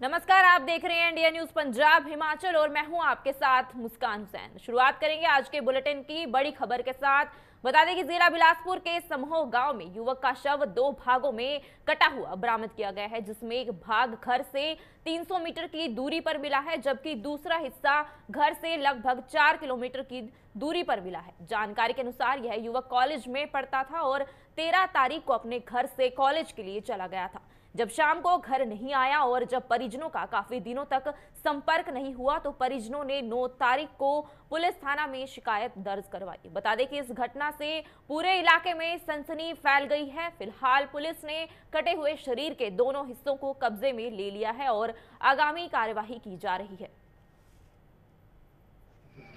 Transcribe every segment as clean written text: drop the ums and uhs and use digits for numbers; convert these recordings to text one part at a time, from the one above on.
नमस्कार, आप देख रहे हैं इंडिया न्यूज पंजाब हिमाचल और मैं हूं आपके साथ मुस्कान हुसैन। शुरुआत करेंगे आज के बुलेटिन की बड़ी खबर के साथ। बता दें कि जिला बिलासपुर के समूह गांव में युवक का शव 2 भागों में कटा हुआ बरामद किया गया है, जिसमें एक भाग घर से 300 मीटर की दूरी पर मिला है, जबकि दूसरा हिस्सा घर से लगभग 4 किलोमीटर की दूरी पर मिला है। जानकारी के अनुसार यह युवक कॉलेज में पढ़ता था और 13 तारीख को अपने घर से कॉलेज के लिए चला गया था। जब शाम को घर नहीं आया और जब परिजनों का काफी दिनों तक संपर्क नहीं हुआ तो परिजनों ने 9 तारीख को पुलिस थाना में शिकायत दर्ज करवाई। बता दें कि इस घटना से पूरे इलाके में सनसनी फैल गई है। फिलहाल पुलिस ने कटे हुए शरीर के दोनों हिस्सों को कब्जे में ले लिया है और आगामी कार्यवाही की जा रही है।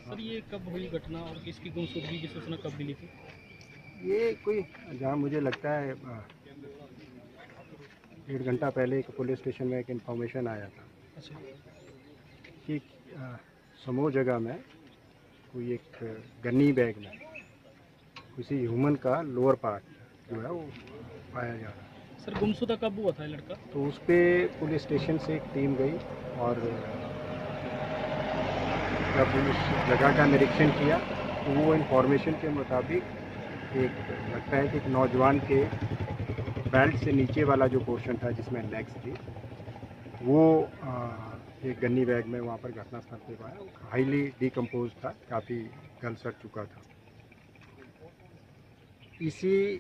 सर, ये कब हुई घटना और किसकी गुमशुदगी की सूचना कब मिली थी? ये कोई जहाँ मुझे लगता है 1.5 घंटा पहले एक पुलिस स्टेशन में एक इन्फॉर्मेशन आया था। अच्छा। कि समूह जगह में कोई एक गन्नी बैग में किसी ह्यूमन का लोअर पार्ट जो है वो पाया जा रहा है। सर, गुमशुदा कब हुआ था ये लड़का? तो उस पर पुलिस स्टेशन से एक टीम गई और जब उस जगह का निरीक्षण किया तो वो इन्फॉर्मेशन के मुताबिक एक लगता है कि एक नौजवान के बेल्ट से नीचे वाला जो पोर्शन था जिसमें लेग्स थी वो एक गन्नी बैग में वहाँ पर घटनास्थल पे पाया। हाईली डिकम्पोज था, काफ़ी गल सड़ चुका था। इसी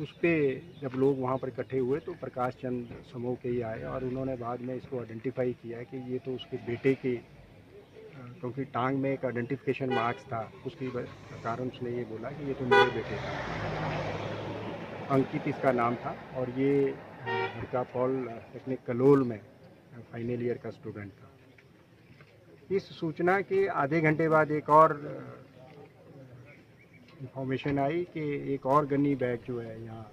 उस पर जब लोग वहाँ पर इकट्ठे हुए तो प्रकाश चंद समूह के ही आए और उन्होंने बाद में इसको आइडेंटिफाई किया कि ये तो उसके बेटे के, क्योंकि टांग में एक आइडेंटिफिकेशन मार्क्स था, उसकी कारण उसने ये बोला कि ये तो मेरे बेटे का। अंकित इसका नाम था और ये लड़का पॉलिटेक्निक कलोल में फाइनल ईयर का स्टूडेंट था। इस सूचना के आधे घंटे बाद एक और इंफॉर्मेशन आई कि एक और गन्नी बैग जो है यहाँ।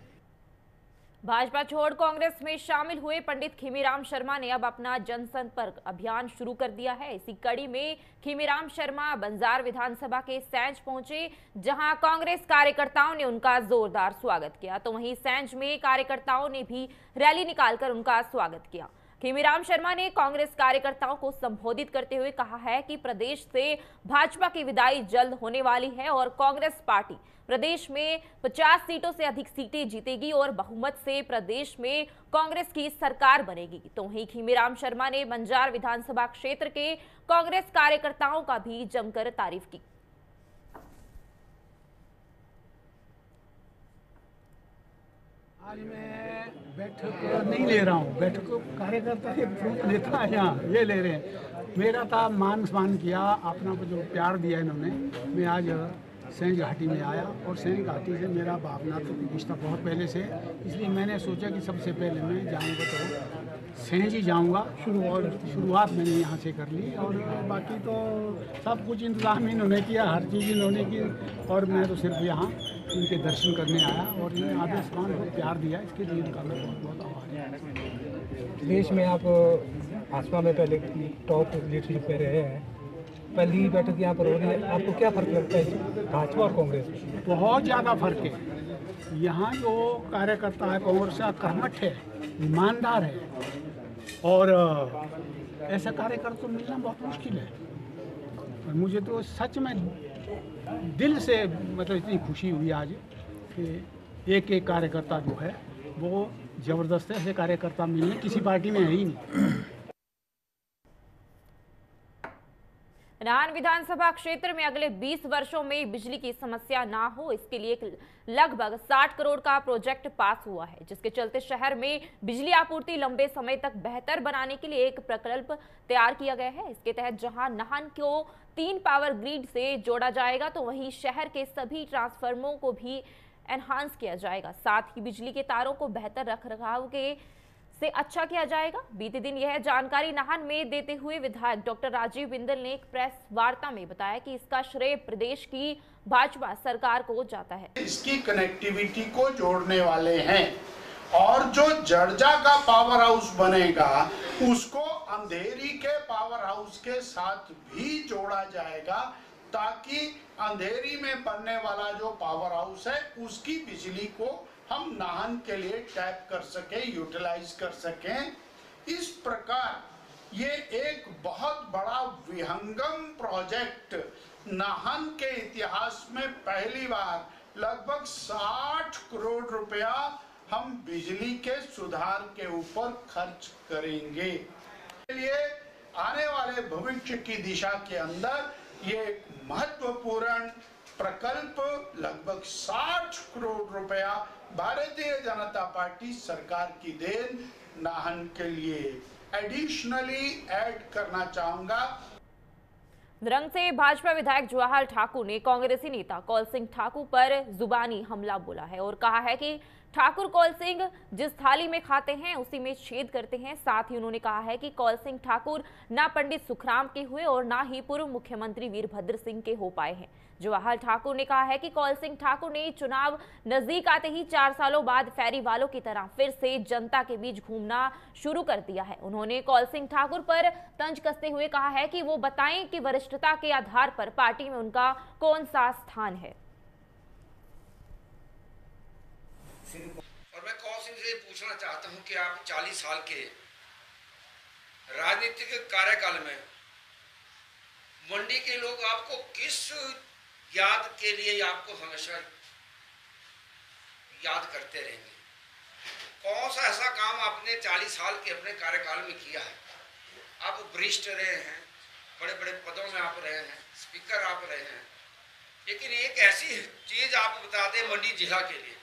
भाजपा छोड़ कांग्रेस में शामिल हुए पंडित खीमीराम शर्मा ने अब अपना जनसंपर्क अभियान शुरू कर दिया है। इसी कड़ी में खीमीराम शर्मा बंजार विधानसभा के सैंज पहुंचे, जहां कांग्रेस कार्यकर्ताओं ने उनका जोरदार स्वागत किया, तो वहीं सैंज में कार्यकर्ताओं ने भी रैली निकालकर उनका स्वागत किया। खीमीराम शर्मा ने कांग्रेस कार्यकर्ताओं को संबोधित करते हुए कहा है कि प्रदेश से भाजपा की विदाई जल्द होने वाली है और कांग्रेस पार्टी प्रदेश में 50 सीटों से अधिक सीटें जीतेगी और बहुमत से प्रदेश में कांग्रेस की सरकार बनेगी। तो वहीं खीमीराम शर्मा ने बंजार विधानसभा क्षेत्र के कांग्रेस कार्यकर्ताओं का भी जमकर तारीफ की। आज मैं बैठक नहीं ले रहा हूँ, बैठक कार्यकर्ता के प्रूफ नेता यहाँ ये ले रहे हैं। मेरा था मान सम्मान किया, अपना जो प्यार दिया इन्होंने। मैं आज सैंज घाटी में आया और सैंज घाटी से मेरा भावनात्मक रिश्ता बहुत पहले से, इसलिए मैंने सोचा कि सबसे पहले मैं जाऊँगा तो सैंज ही जाऊँगा। शुरुआत मैंने यहाँ से कर ली और बाकी तो सब कुछ इंतजाम इन्होंने किया, हर चीज़ इन्होंने की और मैं तो सिर्फ यहाँ इनके दर्शन करने आया और इन्हें आदर सम्मान बहुत प्यार दिया, इसके लिए इनका मैं बहुत बहुत आभारी हूँ। देश में आप भाजपा में पहले टॉप लीडरशिप में रहे हैं, पहली बैठक यहाँ पर हो रही है, आपको क्या फर्क लगता है भाजपा और कांग्रेस में? बहुत ज़्यादा फर्क है। यहाँ जो कार्यकर्ता है कांग्रेस का कर्मठ है, ईमानदार है और ऐसा कार्यकर्ता मिलना बहुत मुश्किल है। और मुझे तो सच में दिल से मतलब इतनी खुशी हुई आज कि एक एक कार्यकर्ता जो है वो ज़बरदस्त है। ऐसे कार्यकर्ता मिलने किसी पार्टी में है ही नहीं। नाहन विधानसभा क्षेत्र में अगले 20 वर्षों में बिजली की समस्या ना हो, इसके लिए लगभग 60 करोड़ का प्रोजेक्ट पास हुआ है, जिसके चलते शहर में बिजली आपूर्ति लंबे समय तक बेहतर बनाने के लिए एक प्रकल्प तैयार किया गया है। इसके तहत जहां नाहन को 3 पावर ग्रिड से जोड़ा जाएगा, तो वहीं शहर के सभी ट्रांसफार्मरों को भी एनहांस किया जाएगा। साथ ही बिजली के तारों को बेहतर रखरखाव के से अच्छा किया जाएगा। बीते दिन यह जानकारी नाहन में देते हुए विधायक डॉक्टर राजीव बिंदल ने एक प्रेस वार्ता में बताया कि इसका श्रेय प्रदेश की भाजपा सरकार को जाता है। इसकी कनेक्टिविटी को जोड़ने वाले हैं और जो जर्जा का पावर हाउस बनेगा उसको अंधेरी के पावर हाउस के साथ भी जोड़ा जाएगा, ताकि अंधेरी में बनने वाला जो पावर हाउस है उसकी बिजली को हम नाहन के लिए टैप कर सकें, यूटिलाइज कर सकें। इस प्रकार ये एक बहुत बड़ा विहंगम प्रोजेक्ट नाहन के इतिहास में पहली बार लगभग 60 करोड़ रुपया हम बिजली के सुधार के ऊपर खर्च करेंगे। के लिए आने वाले भविष्य की दिशा के अंदर ये महत्वपूर्ण प्रकल्प लगभग 60 करोड़ रुपया भारतीय जनता पार्टी सरकार की देन नाहन के लिए एडिशनली ऐड करना चाहूंगा। द्रंग से भाजपा विधायक जवाहर ठाकुर ने कांग्रेसी नेता कौल सिंह ठाकुर पर जुबानी हमला बोला है और कहा है कि ठाकुर कौल सिंह जिस थाली में खाते हैं उसी में छेद करते हैं। साथ ही उन्होंने कहा है कि कौल सिंह ठाकुर ना पंडित सुखराम के हुए और ना ही पूर्व मुख्यमंत्री वीरभद्र सिंह के हो पाए हैं। जवाहर ठाकुर ने कहा है कि कौल सिंह ठाकुर ने चुनाव नजदीक आते ही 4 सालों बाद फेरी वालों की तरह फिर से जनता के बीच घूमना शुरू कर दिया है। उन्होंने कौल सिंह ठाकुर पर तंज कसते हुए कहा है कि वो बताएं कि वरिष्ठता के आधार पर पार्टी में उनका कौन सा स्थान है। और मैं कौल सिंह से पूछना चाहता हूं कि आप 40 साल के राजनीतिक कार्यकाल में मंडी के लोग आपको किस याद के लिए आपको हमेशा याद करते रहेंगे? कौन सा ऐसा काम आपने 40 साल के अपने कार्यकाल में किया है? आप वरिष्ठ रहे हैं, बड़े बड़े पदों में आप रहे हैं, स्पीकर आप रहे हैं, लेकिन एक ऐसी चीज आप बता दें मंडी जिला के लिए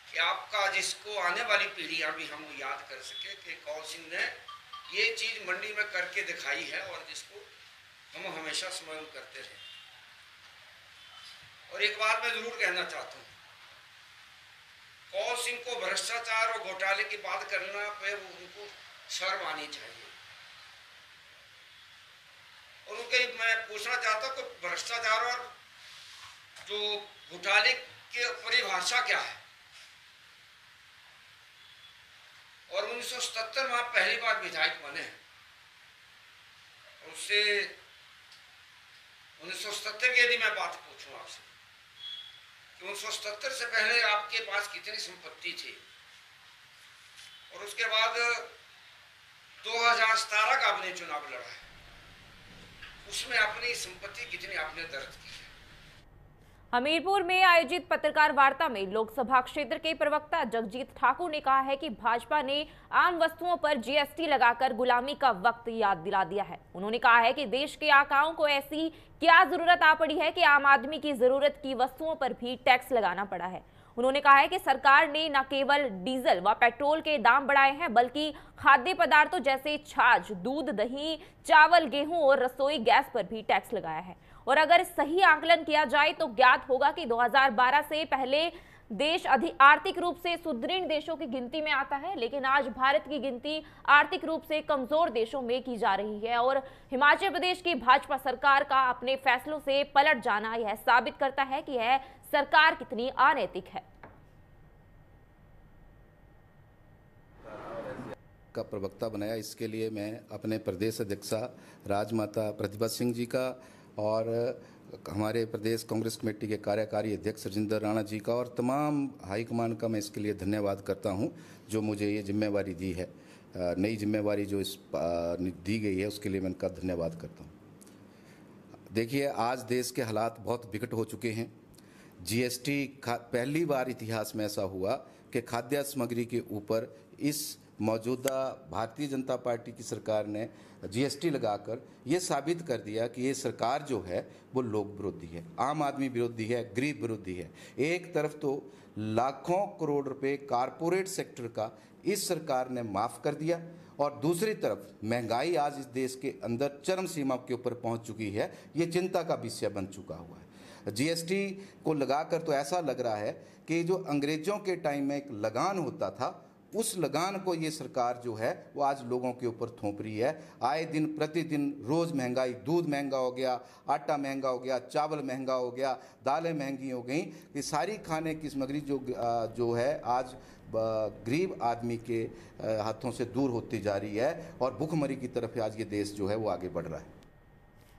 कि आपका जिसको आने वाली पीढ़ियां भी हम याद कर सके कि कौल सिंह ने ये चीज मंडी में करके दिखाई है और जिसको हम हमेशा स्मरण करते रहे। और एक बात मैं जरूर कहना चाहता हूँ, कौल सिंह को भ्रष्टाचार और घोटाले की बात करना पे उनको शर्म आनी चाहिए। और उनके मैं पूछना चाहता हूँ कि भ्रष्टाचार और जो घोटाले की परिभाषा क्या है? और 1977 में आप पहली बार विधायक बने हैं, उससे 1977 की यदि मैं बात पूछूं आपसे कि 1977 से पहले आपके पास कितनी संपत्ति थी और उसके बाद 2017 का आपने चुनाव लड़ा है, उसमें अपनी संपत्ति कितनी आपने दर्ज की है? हमीरपुर में आयोजित पत्रकार वार्ता में लोकसभा क्षेत्र के प्रवक्ता जगजीत ठाकुर ने कहा है कि भाजपा ने आम वस्तुओं पर जीएसटी लगाकर गुलामी का वक्त याद दिला दिया है। उन्होंने कहा है कि देश के आकाओं को ऐसी क्या जरूरत आ पड़ी है कि आम आदमी की जरूरत की वस्तुओं पर भी टैक्स लगाना पड़ा है। उन्होंने कहा है कि सरकार ने न केवल डीजल व पेट्रोल के दाम बढ़ाए हैं बल्कि खाद्य पदार्थों जैसे छाछ, दूध, दही, चावल, गेहूं और रसोई गैस पर भी टैक्स लगाया है। और अगर सही आकलन किया जाए तो ज्ञात होगा कि 2012 से पहले देश आर्थिक रूप से सुदृढ़ देशों की गिनती में आता है, लेकिन आज भारत की गिनती आर्थिक रूप से कमजोर देशों में की जा रही है। और हिमाचल प्रदेश की भाजपा सरकार का अपने फैसलों से पलट जाना यह साबित करता है कि यह सरकार कितनी अनैतिक है। का प्रवक्ता बनाया, इसके लिए मैं अपने प्रदेश अध्यक्षा राजमाता प्रतिभा सिंह जी का और हमारे प्रदेश कांग्रेस कमेटी के कार्यकारी अध्यक्ष राजेंद्र राणा जी का और तमाम हाईकमान का मैं इसके लिए धन्यवाद करता हूं, जो मुझे ये जिम्मेवारी दी है, नई जिम्मेवारी जो इस दी गई है उसके लिए मैं इनका धन्यवाद करता हूं। देखिए, आज देश के हालात बहुत विकट हो चुके हैं। जीएसटी पहली बार इतिहास में ऐसा हुआ कि खाद्य सामग्री के ऊपर इस मौजूदा भारतीय जनता पार्टी की सरकार ने जीएसटी लगाकर ये साबित कर दिया कि ये सरकार जो है वो लोक विरोधी है, आम आदमी विरोधी है, गरीब विरोधी है। एक तरफ तो लाखों करोड़ रुपए कारपोरेट सेक्टर का इस सरकार ने माफ़ कर दिया और दूसरी तरफ महंगाई आज इस देश के अंदर चरम सीमा के ऊपर पहुंच चुकी है, ये चिंता का विषय बन चुका हुआ है। जीएसटी को लगाकर तो ऐसा लग रहा है कि जो अंग्रेजों के टाइम में एक लगान होता था, उस लगान को ये सरकार जो है वो आज लोगों के ऊपर थोप रही है। आए दिन प्रतिदिन रोज़ महंगाई, दूध महंगा हो गया, आटा महंगा हो गया, चावल महंगा हो गया, दालें महंगी हो गई। ये सारी खाने की सामग्री जो है आज गरीब आदमी के हाथों से दूर होती जा रही है और भूखमरी की तरफ आज ये देश जो है वो आगे बढ़ रहा है।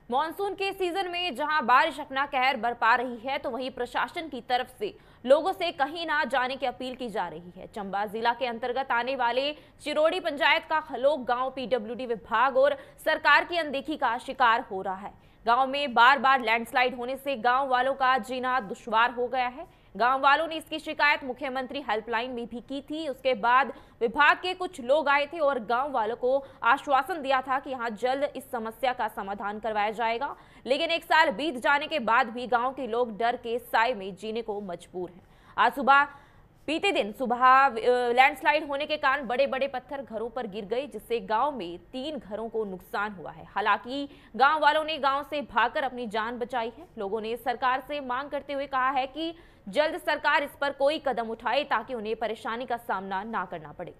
मॉनसून के सीजन में जहां बारिश अपना कहर बरपा रही है तो वहीं प्रशासन की तरफ से लोगों से कहीं ना जाने की अपील की जा रही है। चंबा जिला के अंतर्गत आने वाले चिरोड़ी पंचायत का खलोग गांव पीडब्ल्यूडी विभाग और सरकार की अनदेखी का शिकार हो रहा है। गांव में बार बार लैंडस्लाइड होने से गांव वालों का जीना दुश्वार हो गया है। गांव वालों ने इसकी शिकायत मुख्यमंत्री हेल्पलाइन में भी की थी। उसके बाद विभाग के कुछ लोग आए थे और गांव वालों को आश्वासन दिया था कि यहां जल्द इस समस्या का समाधान करवाया जाएगा, लेकिन 1 साल बीत जाने के बाद भी गांव के लोग डर के साए में जीने को मजबूर हैं। आज बीते दिन सुबह लैंडस्लाइड होने के कारण बड़े बड़े पत्थर घरों पर गिर गए, जिससे गांव में 3 घरों को नुकसान हुआ है। हालांकि गांव वालों ने गांव से भागकर अपनी जान बचाई है। लोगों ने सरकार से मांग करते हुए कहा है कि जल्द सरकार इस पर कोई कदम उठाए ताकि उन्हें परेशानी का सामना ना करना पड़े।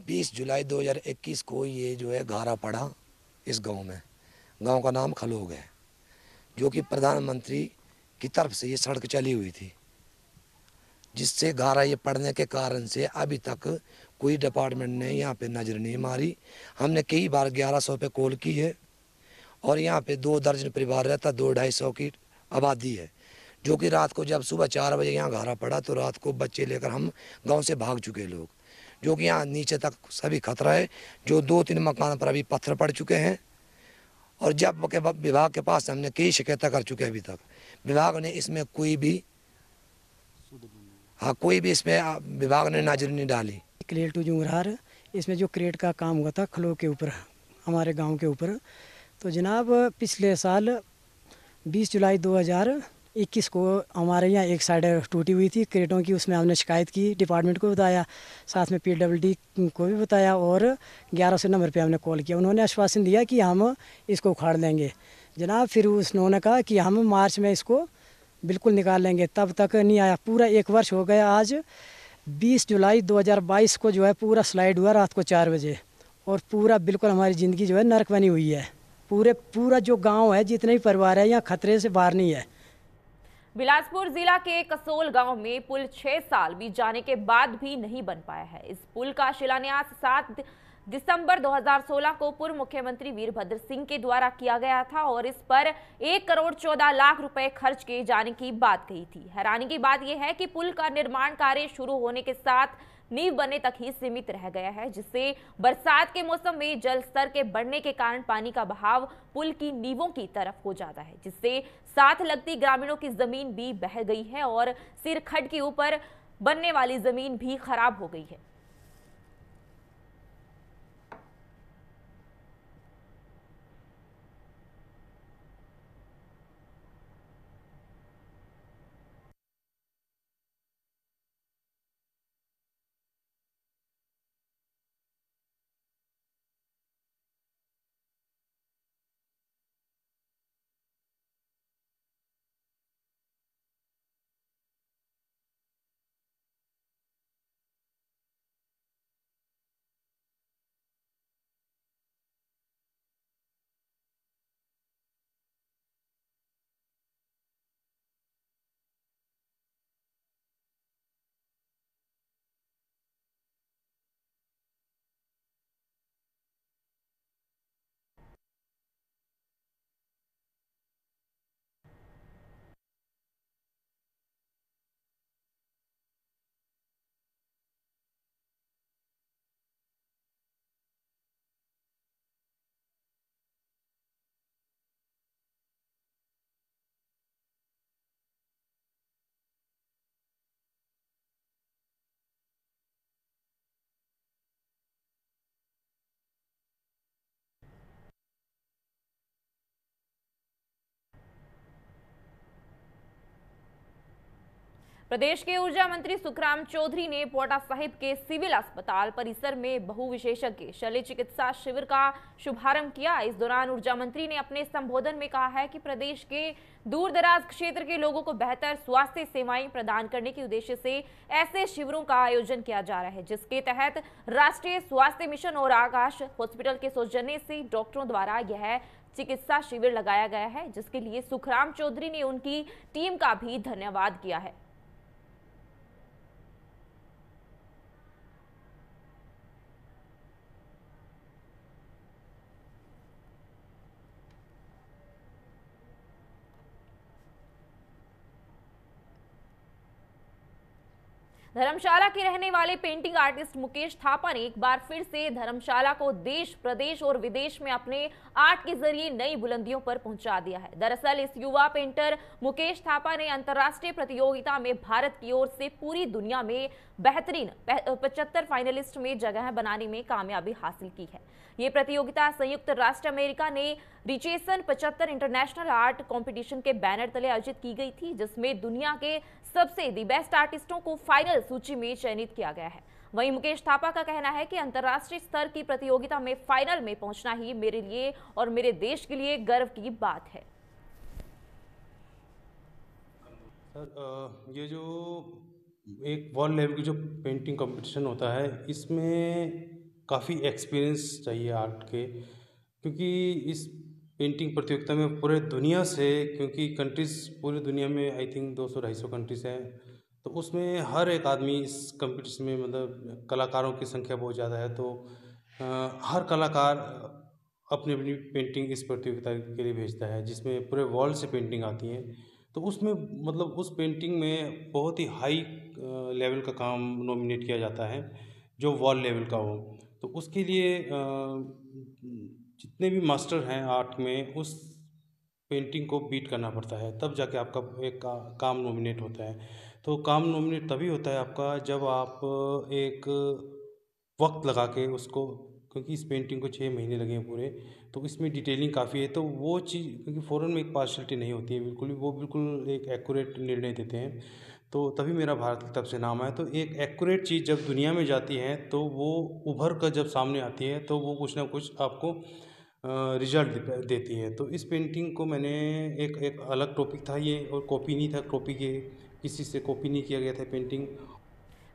20 जुलाई 2021 को ये जो है गारा पड़ा इस गांव में। गांव का नाम खलोग है, जो कि प्रधानमंत्री की तरफ से ये सड़क चली हुई थी, जिससे गारा ये पड़ने के कारण से अभी तक कोई डिपार्टमेंट ने यहाँ पे नज़र नहीं मारी। हमने कई बार 1100 पे कॉल की है और यहाँ पे 2 दर्जन परिवार रहता, 200-250 की आबादी है, जो कि रात को जब सुबह 4 बजे यहाँ गारा पड़ा तो रात को बच्चे लेकर हम गांव से भाग चुके लोग, जो कि यहाँ नीचे तक सभी खतरा है। जो 2-3 मकान पर अभी पत्थर पड़ चुके हैं और जब विभाग के पास हमने कई शिकायतें कर चुके हैं, अभी तक विभाग ने इसमें कोई भी इसमें विभाग ने नजर नहीं डाली। क्रेट टू जुंगरार, इसमें जो क्रेट का काम हुआ था खलो के ऊपर, हमारे गांव के ऊपर, तो जनाब पिछले साल 20 जुलाई 2021 को हमारे यहाँ एक साइड टूटी हुई थी क्रेटों की। उसमें हमने शिकायत की, डिपार्टमेंट को बताया, साथ में पीडब्ल्यूडी को भी बताया और 1100 नंबर पे हमने कॉल किया। उन्होंने आश्वासन दिया कि हम इसको उखाड़ लेंगे जनाब। फिर उन्होंने कहा कि हम मार्च में इसको बिल्कुल निकाल लेंगे, तब तक नहीं आया। पूरा 1 वर्ष हो गया। आज 20 जुलाई 2022 को जो है पूरा स्लाइड हुआ रात को 4 बजे और पूरा बिल्कुल हमारी ज़िंदगी जो है नरक बनी हुई है। पूरा जो गांव है, जितने भी परिवार है, यहाँ खतरे से बाहर नहीं है। बिलासपुर जिला के कसोल गांव में पुल 6 साल बीत जाने के बाद भी नहीं बन पाया है। इस पुल का शिलान्यास 7 दिसंबर 2016 को पूर्व मुख्यमंत्री वीरभद्र सिंह के द्वारा किया गया था और इस पर 1 करोड़ 14 लाख रुपए खर्च किए जाने की बात कही थी। हैरानी की बात यह है कि पुल का निर्माण कार्य शुरू होने के साथ नींव बनने तक ही सीमित रह गया है, जिससे बरसात के मौसम में जल स्तर के बढ़ने के कारण पानी का बहाव पुल की नींवों की तरफ हो जाता है, जिससे साथ लगती ग्रामीणों की जमीन भी बह गई है और सिरखड के ऊपर बनने वाली जमीन भी खराब हो गई है। प्रदेश के ऊर्जा मंत्री सुखराम चौधरी ने पोटा साहिब के सिविल अस्पताल परिसर में बहुविशेषज्ञ शल्य चिकित्सा शिविर का शुभारंभ किया। इस दौरान ऊर्जा मंत्री ने अपने संबोधन में कहा है कि प्रदेश के दूर दराज क्षेत्र के लोगों को बेहतर स्वास्थ्य सेवाएं प्रदान करने के उद्देश्य से ऐसे शिविरों का आयोजन किया जा रहा है, जिसके तहत राष्ट्रीय स्वास्थ्य मिशन और आकाश हॉस्पिटल के सौजन्य से डॉक्टरों द्वारा यह चिकित्सा शिविर लगाया गया है, जिसके लिए सुखराम चौधरी ने उनकी टीम का भी धन्यवाद किया है। धर्मशाला के रहने वाले पेंटिंग आर्टिस्ट मुकेश थापा ने एक बार फिर से धर्मशाला को देश, प्रदेश और विदेश में अपने आर्ट के जरिए नई बुलंदियों पर पहुंचा दिया है। दरअसल इस युवा पेंटर मुकेश थापा ने अंतर्राष्ट्रीय प्रतियोगिता में भारत की ओर से पूरी दुनिया में बेहतरीन 75 फाइनलिस्ट में जगह बनाने में कामयाबी हासिल की है। ये प्रतियोगिता संयुक्त राष्ट्र अमेरिका ने रिचेसन 75 इंटरनेशनल आर्ट कंपटीशन के बैनर तले आयोजित की गई थी, जिसमें दुनिया के सबसे दी बेस्ट आर्टिस्टों को फाइनल सूची में चयनित किया गया है। वहीं मुकेश थापा का कहना है कि अंतर्राष्ट्रीय स्तर की प्रतियोगिता में फाइनल में पहुंचना ही मेरे लिए और मेरे देश के लिए गर्व की बात है। सर, ये जो एक वर्ल्ड लेवल की जो पेंटिंग कंपटीशन होता है, इसमें काफ़ी एक्सपीरियंस चाहिए आर्ट के, क्योंकि इस पेंटिंग प्रतियोगिता में पूरे दुनिया से, क्योंकि कंट्रीज़ पूरी दुनिया में आई थिंक 200-250 कंट्रीज़ हैं, तो उसमें हर एक आदमी इस कंपटीशन में, मतलब कलाकारों की संख्या बहुत ज़्यादा है, तो हर कलाकार अपनी अपनी पेंटिंग इस प्रतियोगिता के लिए भेजता है, जिसमें पूरे वर्ल्ड से पेंटिंग आती हैं। तो उसमें मतलब उस पेंटिंग में बहुत ही हाई लेवल का काम नॉमिनेट किया जाता है, जो वर्ल्ड लेवल का हो। तो उसके लिए जितने भी मास्टर हैं आर्ट में, उस पेंटिंग को बीट करना पड़ता है, तब जाके आपका एक काम नॉमिनेट होता है। तो काम नॉमिनेट तभी होता है आपका जब आप एक वक्त लगा के उसको, क्योंकि इस पेंटिंग को 6 महीने लगे हैं पूरे, तो इसमें डिटेलिंग काफ़ी है। तो वो चीज़, क्योंकि फ़ौरन में एक पार्शलिटी नहीं होती है बिल्कुल भी, वो बिल्कुल एक एक्यूरेट निर्णय देते हैं, तो तभी मेरा भारत की तरफ से नाम है। तो एक एक्यूरेट चीज़ जब दुनिया में जाती है, तो वो उभर कर जब सामने आती है, तो वो कुछ ना कुछ आपको रिजल्ट देती है। तो इस पेंटिंग को मैंने एक अलग टॉपिक था ये, और कॉपी नहीं था, कॉपी के किसी से कॉपी नहीं किया गया था पेंटिंग।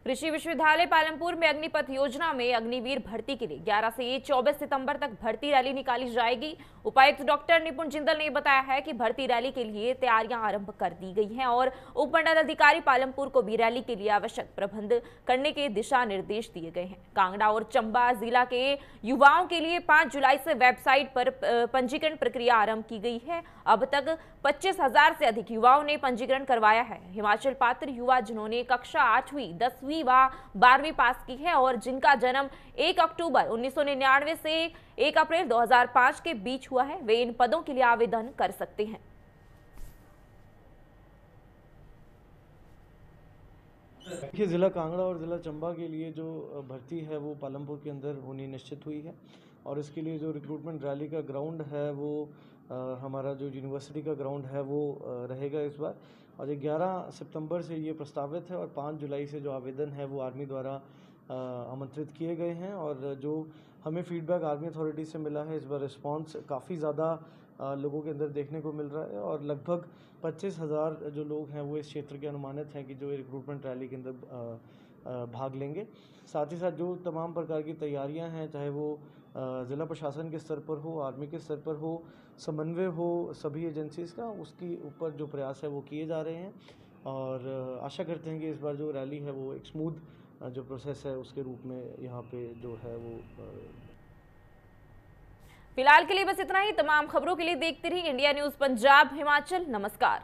कृषि विश्वविद्यालय पालमपुर में अग्निपथ योजना में अग्निवीर भर्ती के लिए 11 से 24 सितंबर तक भर्ती रैली निकाली जाएगी। उपायुक्त डॉक्टर निपुण जिंदल ने बताया है कि भर्ती रैली के लिए तैयारियां आरंभ कर दी गई हैं और उपमंडल अधिकारी पालमपुर को भी रैली के लिए आवश्यक प्रबंध करने के दिशा निर्देश दिए गए हैं। कांगड़ा और चंबा जिला के युवाओं के लिए 5 जुलाई से वेबसाइट पर पंजीकरण प्रक्रिया आरंभ की गई है। अब तक 25,000 से अधिक युवाओं ने पंजीकरण करवाया है। हिमाचल पात्र युवा जिन्होंने कक्षा 8वीं, 10वीं व 12वीं पास की है और जिनका जन्म 1 अक्टूबर 1999 से 1 अप्रैल 2005 के बीच हुआ है, वे इन पदों के लिए आवेदन कर सकते हैं। देखिए, ज़िला कांगड़ा और ज़िला चंबा के लिए जो भर्ती है वो पालमपुर के अंदर होनी निश्चित हुई है, और इसके लिए जो रिक्रूटमेंट रैली का ग्राउंड है वो हमारा जो यूनिवर्सिटी का ग्राउंड है वो रहेगा इस बार। और 11 सितंबर से ये प्रस्तावित है और 5 जुलाई से जो आवेदन है वो आर्मी द्वारा आमंत्रित किए गए हैं। और जो हमें फीडबैक आर्मी अथॉरिटी से मिला है, इस बार रिस्पांस काफ़ी ज़्यादा लोगों के अंदर देखने को मिल रहा है, और लगभग 25,000 जो लोग हैं वो इस क्षेत्र के अनुमानित हैं कि जो रिक्रूटमेंट रैली के अंदर भाग लेंगे। साथ ही साथ जो तमाम प्रकार की तैयारियां हैं, चाहे वो ज़िला प्रशासन के स्तर पर हो, आर्मी के स्तर पर हो, समन्वय हो सभी एजेंसीज़ का, उसके ऊपर जो प्रयास है वो किए जा रहे हैं। और आशा करते हैं कि इस बार जो रैली है वो एक स्मूथ जो प्रोसेस है उसके रूप में यहाँ पे जो है वो। फिलहाल के लिए बस इतना ही। तमाम खबरों के लिए देखते रहिए इंडिया न्यूज़ पंजाब हिमाचल। नमस्कार।